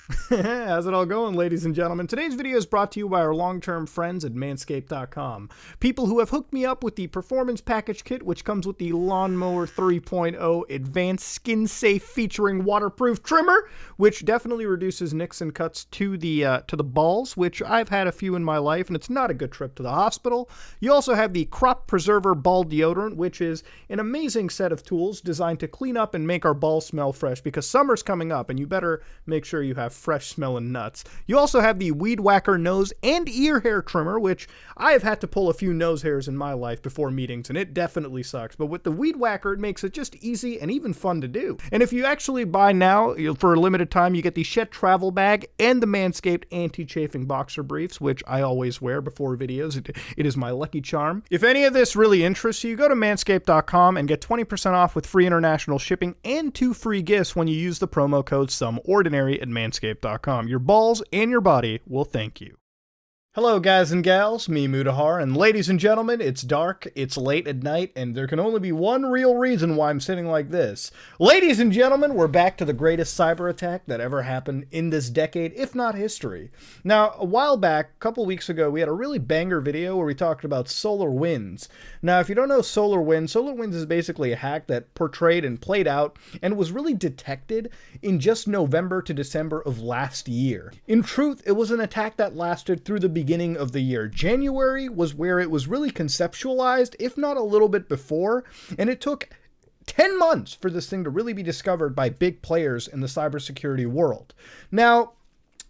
How's it all going, ladies and gentlemen? Today's video is brought to you by our long-term friends at Manscaped.com. People who have hooked me up with the Performance Package Kit, which comes with the Lawnmower 3.0 Advanced Skin Safe featuring waterproof trimmer, which definitely reduces nicks and cuts to the balls, which I've had a few in my life, and it's not a good trip to the hospital. You also have the Crop Preserver Ball Deodorant, which is an amazing set of tools designed to clean up and make our balls smell fresh, because summer's coming up, and you better make sure you have fresh smelling nuts. You also have the Weed Whacker nose and ear hair trimmer, which I have had to pull a few nose hairs in my life before meetings, and it definitely sucks. But with the Weed Whacker, it makes it just easy and even fun to do. And if you actually buy now, for a limited time, you get the Shet Travel Bag and the Manscaped Anti-Chafing Boxer Briefs, which I always wear before videos. It is my lucky charm. If any of this really interests you, go to manscaped.com and get 20% off with free international shipping and 2 free gifts when you use the promo code SomeOrdinary at manscaped.com. Your balls and your body will thank you. Hello guys and gals, me Mudahar, and ladies and gentlemen, it's dark, it's late at night, and there can only be one real reason why I'm sitting like this. Ladies and gentlemen, we're back to the greatest cyber attack that ever happened in this decade, if not history. Now, a while back, a couple weeks ago, we had a really banger video where we talked about SolarWinds. Now, if you don't know SolarWinds is basically a hack that portrayed and played out and was really detected in just November to December of last year. In truth, it was an attack that lasted through the beginning of the year. January was where it was really conceptualized, if not a little bit before, and it took 10 months for this thing to really be discovered by big players in the cybersecurity world. Now,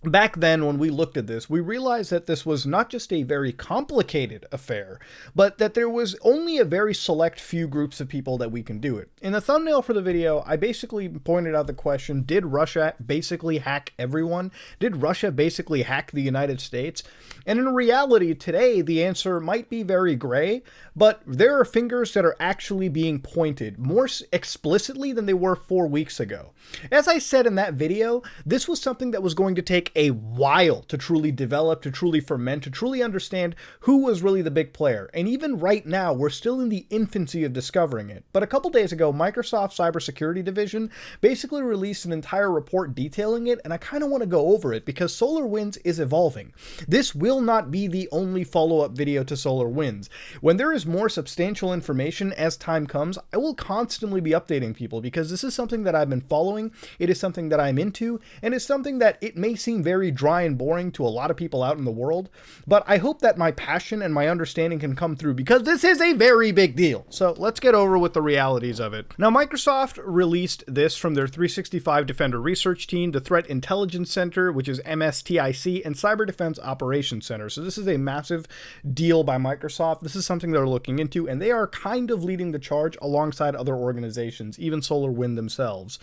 back then, when we looked at this, we realized that this was not just a very complicated affair, but that there was only a very select few groups of people that we can do it. In the thumbnail for the video, I basically pointed out the question, did Russia basically hack everyone? Did Russia basically hack the United States? And in reality, today, the answer might be very gray, but there are fingers that are actually being pointed more explicitly than they were 4 weeks ago. As I said in that video, this was something that was going to take a while to truly develop, to truly ferment, to truly understand who was really the big player. And even right now, we're still in the infancy of discovering it. But a couple days ago, Microsoft's cybersecurity division basically released an entire report detailing it, and I kind of want to go over it because SolarWinds is evolving. This will not be the only follow-up video to SolarWinds. When there is more substantial information as time comes, I will constantly be updating people because this is something that I've been following, it is something that I'm into, and it's something that it may seem very dry and boring to a lot of people out in the world, but I hope that my passion and my understanding can come through because this is a very big deal. So let's get over with the realities of it. Now, Microsoft released this from their 365 Defender Research Team, the Threat Intelligence Center, which is MSTIC, and Cyber Defense Operations Center. So this is a massive deal by Microsoft. This is something they're looking into, and they are kind of leading the charge alongside other organizations, even SolarWinds themselves.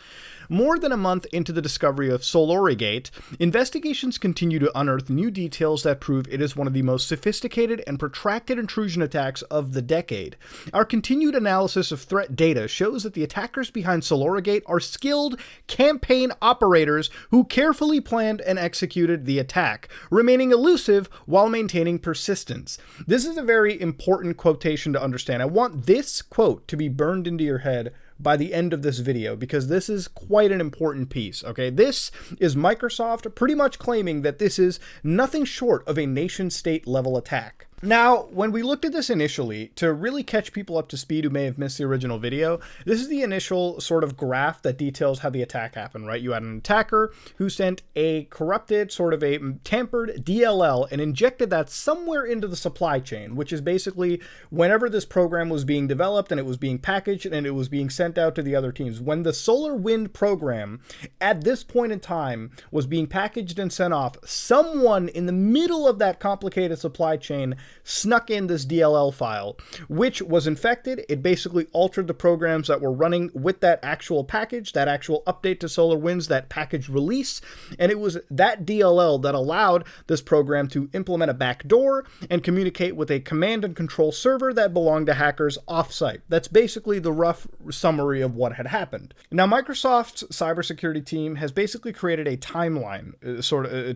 More than a month into the discovery of SolarWinds, investigations continue to unearth new details that prove it is one of the most sophisticated and protracted intrusion attacks of the decade. Our continued analysis of threat data shows that the attackers behind SolarWinds are skilled campaign operators who carefully planned and executed the attack, remaining elusive while maintaining persistence. This is a very important quotation to understand. I want this quote to be burned into your head by the end of this video, because this is quite an important piece, okay? This is Microsoft pretty much claiming that this is nothing short of a nation-state level attack. Now, when we looked at this initially, to really catch people up to speed who may have missed the original video, this is the initial sort of graph that details how the attack happened, right? You had an attacker who sent a corrupted, sort of a tampered DLL and injected that somewhere into the supply chain, which is basically whenever this program was being developed and it was being packaged and it was being sent out to the other teams. When the SolarWinds program, at this point in time, was being packaged and sent off, someone in the middle of that complicated supply chain snuck in this DLL file, which was infected. It basically altered the programs that were running with that actual package, that actual update to SolarWinds, that package release, and it was that DLL that allowed this program to implement a backdoor and communicate with a command and control server that belonged to hackers offsite. That's basically the rough summary of what had happened. Now, Microsoft's cybersecurity team has basically created a timeline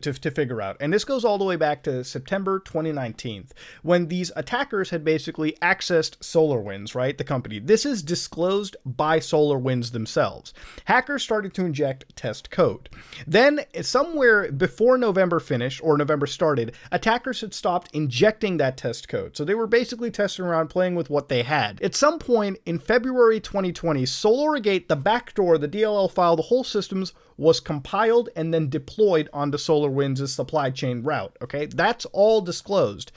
to figure out, and this goes all the way back to September 2019. when these attackers had basically accessed SolarWinds, right? The company. This is disclosed by SolarWinds themselves. Hackers started to inject test code. Then, somewhere before November finished, or November started, attackers had stopped injecting that test code. So they were basically testing around, playing with what they had. At some point in February 2020, SolarGate, the backdoor, the DLL file, the whole systems was compiled and then deployed onto SolarWinds' supply chain route, okay? That's all disclosed.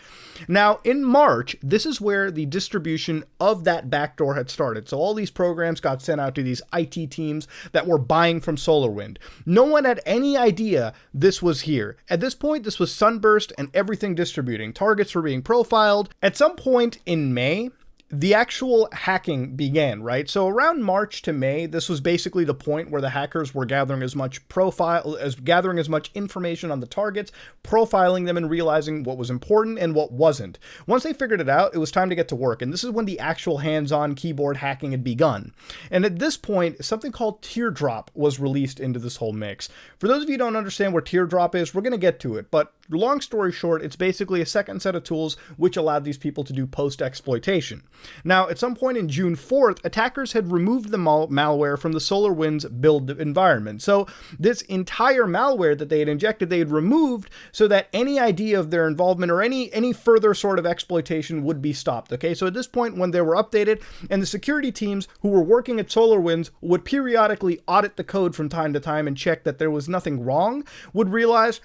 Now, in March, this is where the distribution of that backdoor had started. So all these programs got sent out to these IT teams that were buying from SolarWind. No one had any idea this was here. At this point, this was Sunburst and everything distributing. Targets were being profiled. At some point in May, the actual hacking began, right? So around March to May, this was basically the point where the hackers were gathering as much information on the targets, profiling them and realizing what was important and what wasn't. Once they figured it out, it was time to get to work. And this is when the actual hands-on keyboard hacking had begun. And at this point, something called Teardrop was released into this whole mix. For those of you who don't understand what Teardrop is, we're going to get to it. But long story short, it's basically a second set of tools which allowed these people to do post-exploitation. Now, at some point in June 4th, attackers had removed the malware from the SolarWinds build environment. So this entire malware that they had injected, they had removed so that any idea of their involvement or any further sort of exploitation would be stopped. Okay, so at this point, when they were updated, and the security teams who were working at SolarWinds would periodically audit the code from time to time and check that there was nothing wrong, would realize,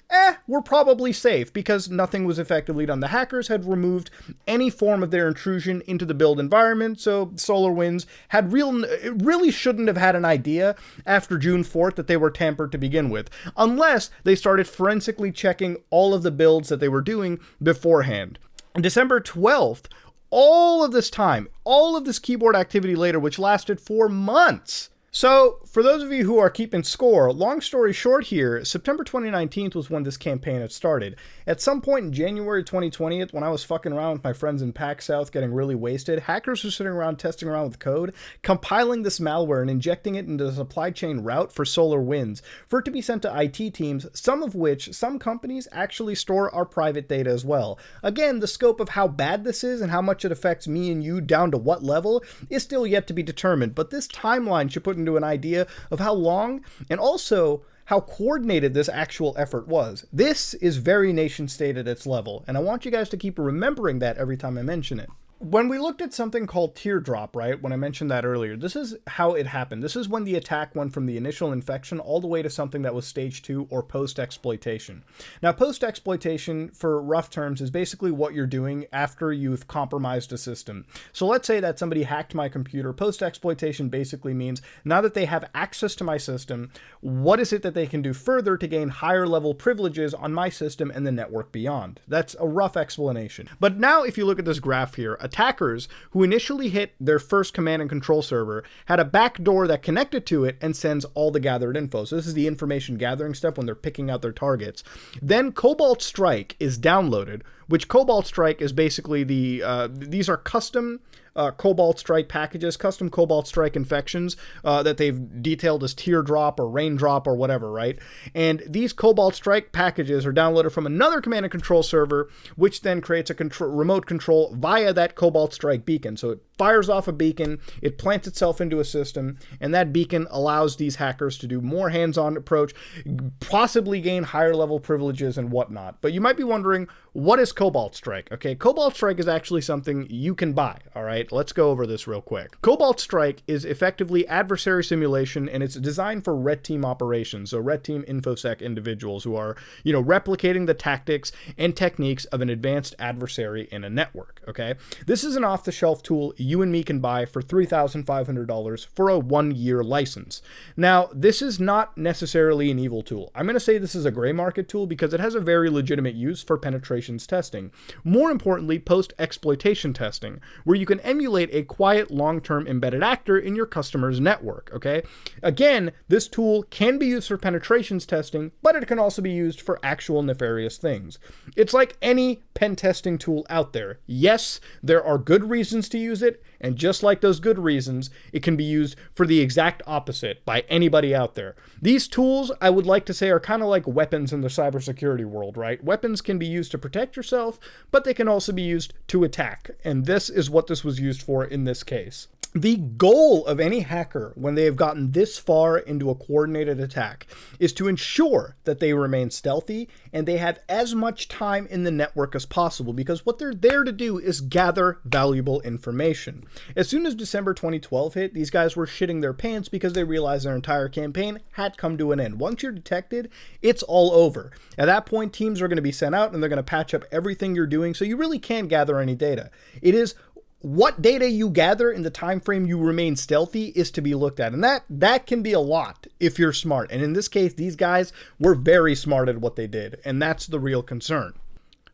we're probably safe because nothing was effectively done. The hackers had removed any form of their intrusion into the build environment, so SolarWinds had really shouldn't have had an idea after June 4th that they were tampered to begin with, unless they started forensically checking all of the builds that they were doing beforehand. On December 12th, all of this time, all of this keyboard activity later, which lasted for months. So, for those of you who are keeping score, long story short here, September 2019 was when this campaign had started. At some point in January 2020, when I was fucking around with my friends in PAX South getting really wasted, hackers were sitting around testing around with code, compiling this malware and injecting it into the supply chain route for SolarWinds, for it to be sent to IT teams, some of which, some companies actually store our private data as well. Again, the scope of how bad this is and how much it affects me and you down to what level is still yet to be determined, but this timeline should put into an idea of how long and also how coordinated this actual effort was. This is very nation state at its level, and I want you guys to keep remembering that every time I mention it. When we looked at something called Teardrop, right, when I mentioned that earlier, this is how it happened. This is when the attack went from the initial infection all the way to something that was stage 2 or post-exploitation. Now, post-exploitation, for rough terms, is basically what you're doing after you've compromised a system. So let's say that somebody hacked my computer. Post-exploitation basically means now that they have access to my system, what is it that they can do further to gain higher level privileges on my system and the network beyond? That's a rough explanation. But now if you look at this graph here, attackers who initially hit their first command and control server had a backdoor that connected to it and sends all the gathered info. So this is the information gathering step when they're picking out their targets. Then Cobalt Strike is downloaded, which Cobalt Strike is basically these are custom Cobalt Strike packages, custom Cobalt Strike infections that they've detailed as Teardrop or Raindrop or whatever, right? And these Cobalt Strike packages are downloaded from another command and control server, which then creates a remote control via that Cobalt Strike beacon. So it fires off a beacon, it plants itself into a system, and that beacon allows these hackers to do more hands-on approach, possibly gain higher level privileges and whatnot. But you might be wondering, what is Cobalt Strike? Okay, Cobalt Strike is actually something you can buy, all right? Let's go over this real quick. Cobalt Strike is effectively adversary simulation, and it's designed for red team operations, so red team InfoSec individuals who are, replicating the tactics and techniques of an advanced adversary in a network, okay? This is an off-the-shelf tool you and me can buy for $3,500 for a 1-year license. Now, this is not necessarily an evil tool. I'm going to say this is a gray market tool because it has a very legitimate use for penetrations testing. More importantly, post-exploitation testing, where you can emulate a quiet, long-term embedded actor in your customer's network, okay? Again, this tool can be used for penetrations testing, but it can also be used for actual nefarious things. It's like any pen testing tool out there. Yes, there are good reasons to use it, And just like those good reasons, it can be used for the exact opposite by anybody out there. These tools, I would like to say, are kind of like weapons in the cybersecurity world, right? Weapons can be used to protect yourself, but they can also be used to attack. And this is what this was used for in this case. The goal of any hacker, when they have gotten this far into a coordinated attack, is to ensure that they remain stealthy and they have as much time in the network as possible, because what they're there to do is gather valuable information. As soon as December 2012 hit, these guys were shitting their pants because they realized their entire campaign had come to an end. Once you're detected, it's all over. At that point, teams are going to be sent out and they're going to patch up everything you're doing, so you really can't gather any data. It is what data you gather in the time frame you remain stealthy is to be looked at. And that can be a lot if you're smart. And in this case, these guys were very smart at what they did. And that's the real concern.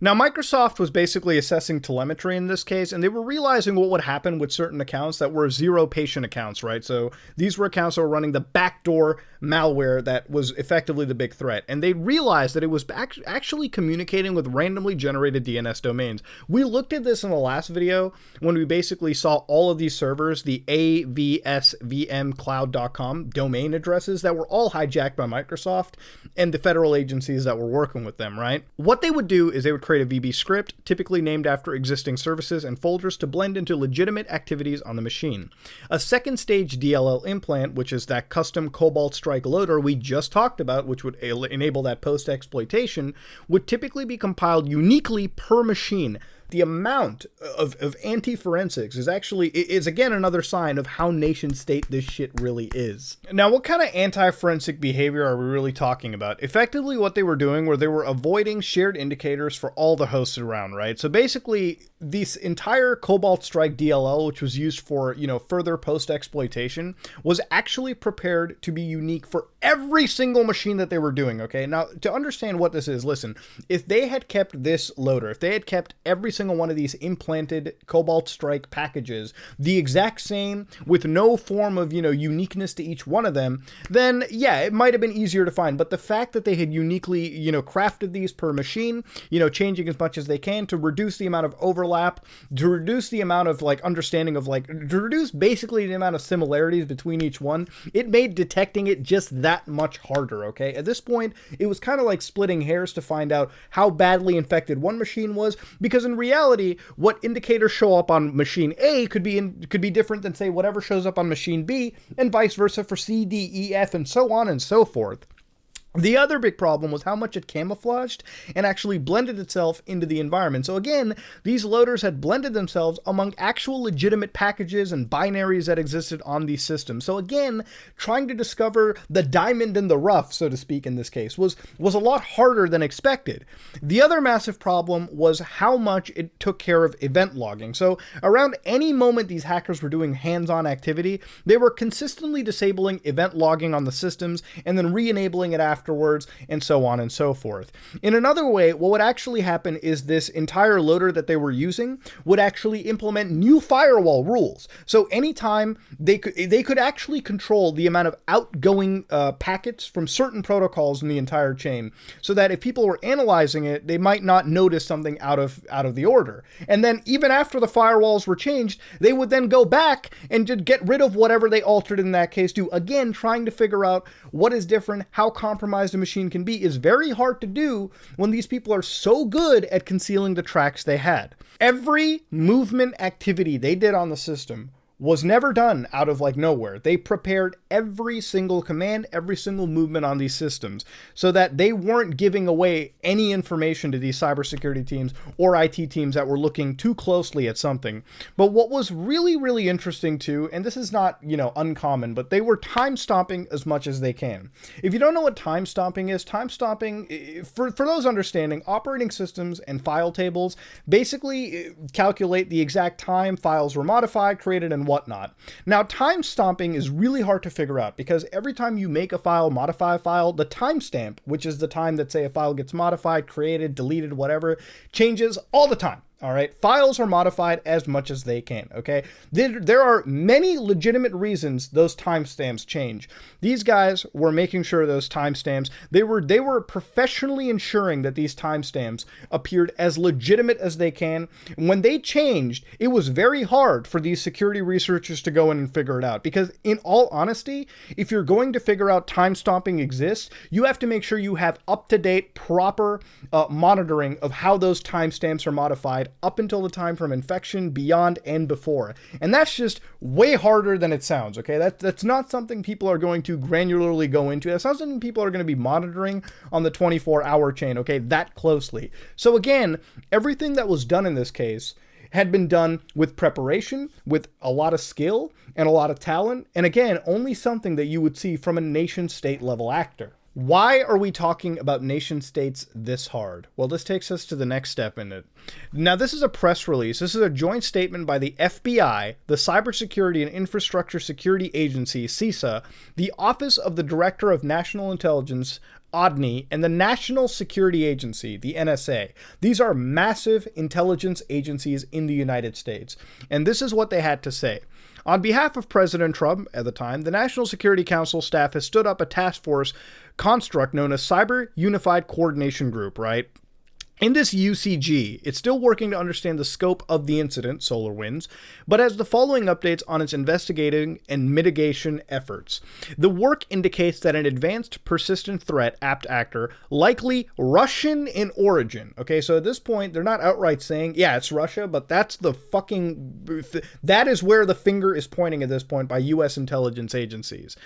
Now, Microsoft was basically assessing telemetry in this case, and they were realizing what would happen with certain accounts that were zero patient accounts, right? So these were accounts that were running the backdoor malware that was effectively the big threat. And they realized that it was actually communicating with randomly generated DNS domains. We looked at this in the last video when we basically saw all of these servers, the avsvmcloud.com domain addresses that were all hijacked by Microsoft and the federal agencies that were working with them, right? What they would do is they would create a VB script, typically named after existing services and folders, to blend into legitimate activities on the machine. A second stage DLL implant, which is that custom Cobalt Strike loader we just talked about, which would enable that post-exploitation, would typically be compiled uniquely per machine. The amount of anti-forensics is again another sign of how nation state this shit really is. Now, what kind of anti-forensic behavior are we really talking about? Effectively, what they were doing were they were avoiding shared indicators for all the hosts around, right? So basically, this entire Cobalt Strike DLL, which was used for, further post-exploitation, was actually prepared to be unique for every single machine that they were doing, okay? Now, to understand what this is, listen, if they had kept this loader, if they had kept every single one of these implanted Cobalt Strike packages the exact same with no form of, uniqueness to each one of them, then yeah, it might have been easier to find. But the fact that they had uniquely, crafted these per machine, changing as much as they can to reduce the amount of overlap, to reduce the amount of understanding of to reduce basically the amount of similarities between each one, it made detecting it just that much harder, okay? At this point, it was kind of like splitting hairs to find out how badly infected one machine was, because in reality, what indicators show up on machine A could be different than, say, whatever shows up on machine B, and vice versa for C, D, E, F, and so on and so forth. The other big problem was how much it camouflaged and actually blended itself into the environment. So again, these loaders had blended themselves among actual legitimate packages and binaries that existed on these systems. So again, trying to discover the diamond in the rough, so to speak, in this case, was a lot harder than expected. The other massive problem was how much it took care of event logging. So around any moment these hackers were doing hands-on activity, they were consistently disabling event logging on the systems and then re-enabling it afterwards, and so on and so forth. In another way, what would actually happen is this entire loader that they were using would actually implement new firewall rules. So anytime they could actually control the amount of outgoing packets from certain protocols in the entire chain, so that if people were analyzing it, they might not notice something out of the order. And then even after the firewalls were changed, they would then go back and just get rid of whatever they altered in that case too. Again, trying to figure out what is different, how compromised a machine can be is very hard to do when these people are so good at concealing the tracks they had. Every movement activity they did on the system was never done out of nowhere. They prepared every single command, every single movement on these systems, so that they weren't giving away any information to these cybersecurity teams or IT teams that were looking too closely at something. But what was really, really interesting too, and this is not, uncommon, but they were time stomping as much as they can. If you don't know what time stomping is, for those understanding, operating systems and file tables basically calculate the exact time files were modified, created, and whatnot. Now, time stomping is really hard to figure out because every time you make a file, modify a file, the timestamp, which is the time that, say, a file gets modified, created, deleted, whatever, changes all the time. All right, files are modified as much as they can, okay? There are many legitimate reasons those timestamps change. These guys were making sure those timestamps, they were professionally ensuring that these timestamps appeared as legitimate as they can. When they changed, it was very hard for these security researchers to go in and figure it out, because in all honesty, if you're going to figure out time stomping exists, you have to make sure you have up-to-date, proper monitoring of how those timestamps are modified up until the time from infection, beyond, and before. And that's just way harder than it sounds, okay? That's not something people are going to granularly go into. That's not something people are going to be monitoring on the 24-hour chain, okay, that closely. So again, everything that was done in this case had been done with preparation, with a lot of skill, and a lot of talent, and again, only something that you would see from a nation-state level actor. Why are we talking about nation states this hard? Well, this takes us to the next step in it. Now, this is a press release. This is a joint statement by the FBI, the Cybersecurity and Infrastructure Security Agency, CISA, the Office of the Director of National Intelligence, ODNI, and the National Security Agency, the NSA. These are massive intelligence agencies in the United States. And this is what they had to say. On behalf of President Trump at the time, the National Security Council staff has stood up a task force construct known as Cyber Unified Coordination Group, right? In this UCG, it's still working to understand the scope of the incident, SolarWinds, but has the following updates on its investigating and mitigation efforts. The work indicates that an advanced persistent threat apt actor, likely Russian in origin. Okay, so at this point, they're not outright saying, yeah, it's Russia, but that's the fucking, that is where the finger is pointing at this point by US intelligence agencies,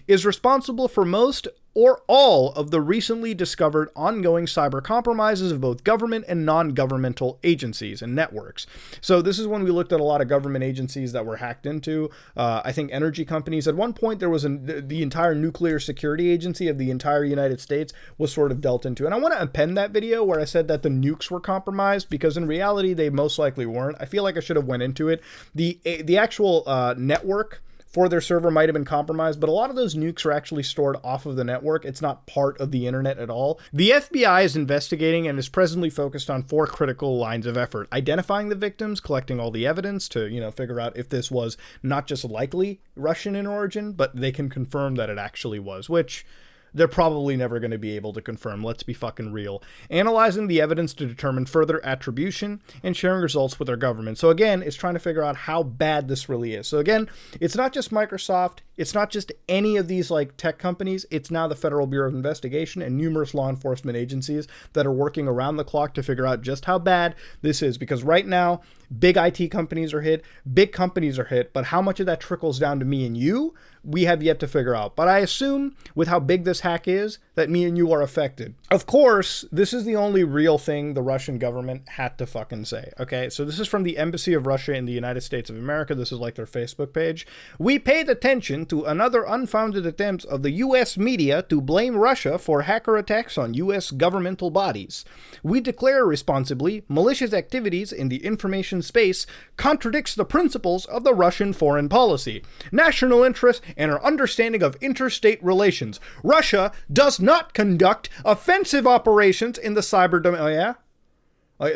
is responsible for most or all of the recently discovered ongoing cyber compromises of both government and non-governmental agencies and networks. So this is when we looked at a lot of government agencies that were hacked into. I think energy companies. At one point, there was the entire nuclear security agency of the entire United States was sort of dealt into. And I want to append that video where I said that the nukes were compromised, because in reality, they most likely weren't. I feel like I should have went into it. The actual network for their server might have been compromised, but a lot of those nukes are actually stored off of the network. It's not part of the internet at all. The FBI is investigating and is presently focused on 4 critical lines of effort: identifying the victims, collecting all the evidence to, figure out if this was not just likely Russian in origin, but they can confirm that it actually was, which they're probably never going to be able to confirm. Let's be fucking real. Analyzing the evidence to determine further attribution and sharing results with our government. So again, it's trying to figure out how bad this really is. So again, it's not just Microsoft. It's not just any of these like tech companies. It's now the Federal Bureau of Investigation and numerous law enforcement agencies that are working around the clock to figure out just how bad this is. Because right now, big IT companies are hit, big companies are hit, but how much of that trickles down to me and you, we have yet to figure out. But I assume with how big this hack is, that me and you are affected. Of course, this is the only real thing the Russian government had to fucking say, okay? So this is from the Embassy of Russia in the United States of America. This is like their Facebook page. We paid attention to another unfounded attempt of the US media to blame Russia for hacker attacks on US governmental bodies. We declare responsibly malicious activities in the information space contradicts the principles of the Russian foreign policy, national interest, and our understanding of interstate relations. Russia does not conduct offensive operations in the cyber domain. Oh, yeah?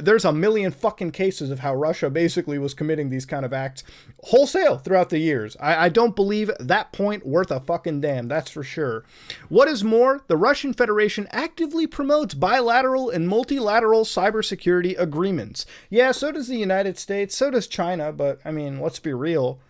There's a million fucking cases of how Russia basically was committing these kind of acts wholesale throughout the years. I don't believe that point worth a fucking damn, that's for sure. What is more, the Russian Federation actively promotes bilateral and multilateral cybersecurity agreements. Yeah, so does the United States, so does China, but I mean, let's be real.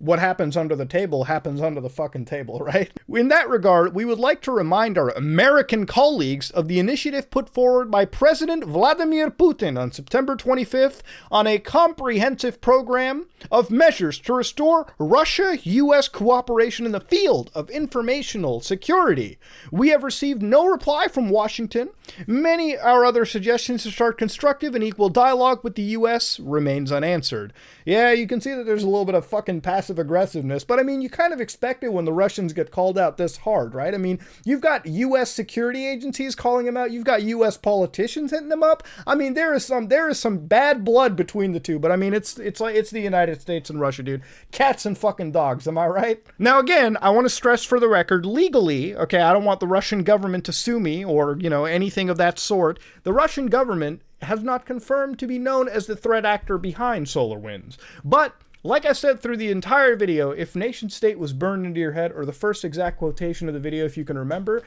What happens under the table happens under the fucking table, right? In that regard, we would like to remind our American colleagues of the initiative put forward by President Vladimir Putin on September 25th on a comprehensive program of measures to restore Russia-US cooperation in the field of informational security. We have received no reply from Washington. Many of our other suggestions to start constructive and equal dialogue with the US remains unanswered. Yeah, you can see that there's a little bit of fucking passive aggressiveness, but I mean, you kind of expect it when the Russians get called out this hard, right? I mean, you've got US security agencies calling them out, you've got US politicians hitting them up. I mean, there is some bad blood between the two, but I mean, it's the United States and Russia, dude. Cats and fucking dogs, am I right? Now again, I want to stress for the record, legally, okay, I don't want the Russian government to sue me or, anything of that sort. The Russian government has not confirmed to be known as the threat actor behind SolarWinds. But like I said through the entire video, if nation state was burned into your head, or the first exact quotation of the video, if you can remember,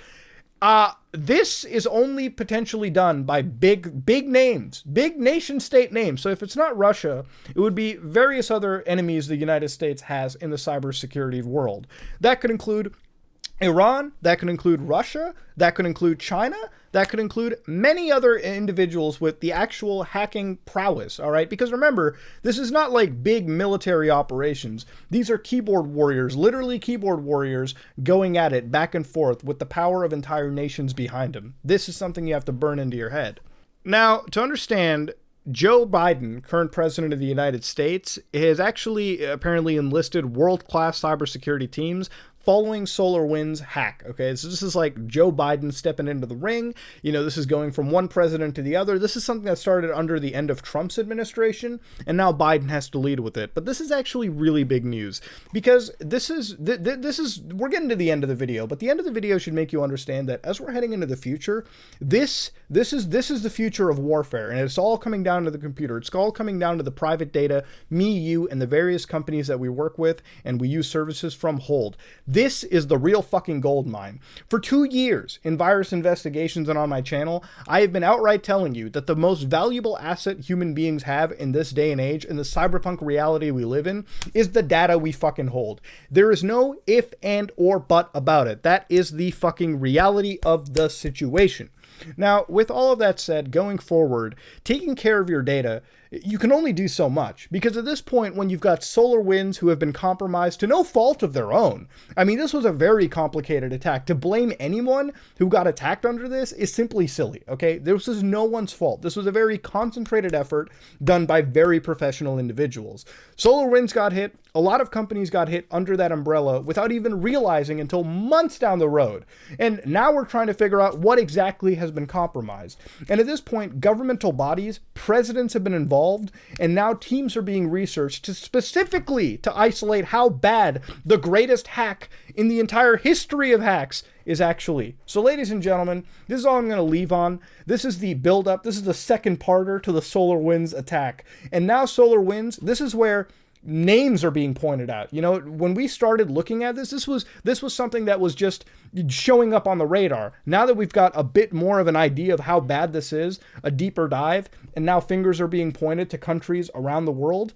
this is only potentially done by big names, big nation state names. So if it's not Russia, it would be various other enemies the United States has in the cybersecurity world. That could include Iran, that could include Russia, that could include China, that could include many other individuals with the actual hacking prowess, all right? Because remember, this is not like big military operations. These are keyboard warriors, literally keyboard warriors, going at it back and forth with the power of entire nations behind them. This is something you have to burn into your head. Now, to understand, Joe Biden, current president of the United States, has actually apparently enlisted world-class cybersecurity teams following SolarWinds hack. Okay, so this is like Joe Biden stepping into the ring. You know, this is going from one president to the other. This is something that started under the end of Trump's administration, and now Biden has to lead with it. But this is actually really big news, because this is we're getting to the end of the video, but the end of the video should make you understand that as we're heading into the future, this is the future of warfare, and it's all coming down to the computer. It's all coming down to the private data me, you, and the various companies that we work with and we use services from hold. This is the real fucking gold mine. For 2 years in virus investigations and on my channel, I have been outright telling you that the most valuable asset human beings have in this day and age, in the cyberpunk reality we live in, is the data we fucking hold. There is no if and or but about it. That is the fucking reality of the situation. Now, with all of that said, going forward, taking care of your data, you can only do so much, because at this point, when you've got SolarWinds who have been compromised to no fault of their own, I mean, this was a very complicated attack. To blame anyone who got attacked under this is simply silly, okay? This is no one's fault. This was a very concentrated effort done by very professional individuals. SolarWinds got hit. A lot of companies got hit under that umbrella without even realizing until months down the road. And now we're trying to figure out what exactly has been compromised. And at this point, governmental bodies, presidents have been involved, and now teams are being researched specifically to isolate how bad the greatest hack in the entire history of hacks is actually. So ladies and gentlemen, this is all I'm going to leave on. This is the build-up. This is the second parter to the SolarWinds attack. And now SolarWinds, this is where names are being pointed out. You know, when we started looking at this was something that was just showing up on the radar. Now that we've got a bit more of an idea of how bad this is, a deeper dive, and now fingers are being pointed to countries around the world,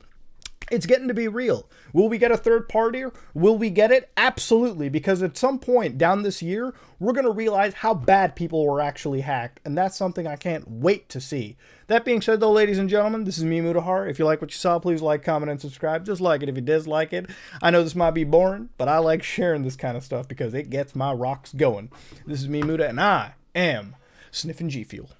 it's getting to be real. Will we get a third party? Will we get it? Absolutely, because at some point down this year, we're going to realize how bad people were actually hacked, and that's something I can't wait to see. That being said, though, ladies and gentlemen, this is me, Mutahar. If you like what you saw, please like, comment, and subscribe. Just like it if you dislike it. I know this might be boring, but I like sharing this kind of stuff because it gets my rocks going. This is me, Muta, and I am sniffing G Fuel.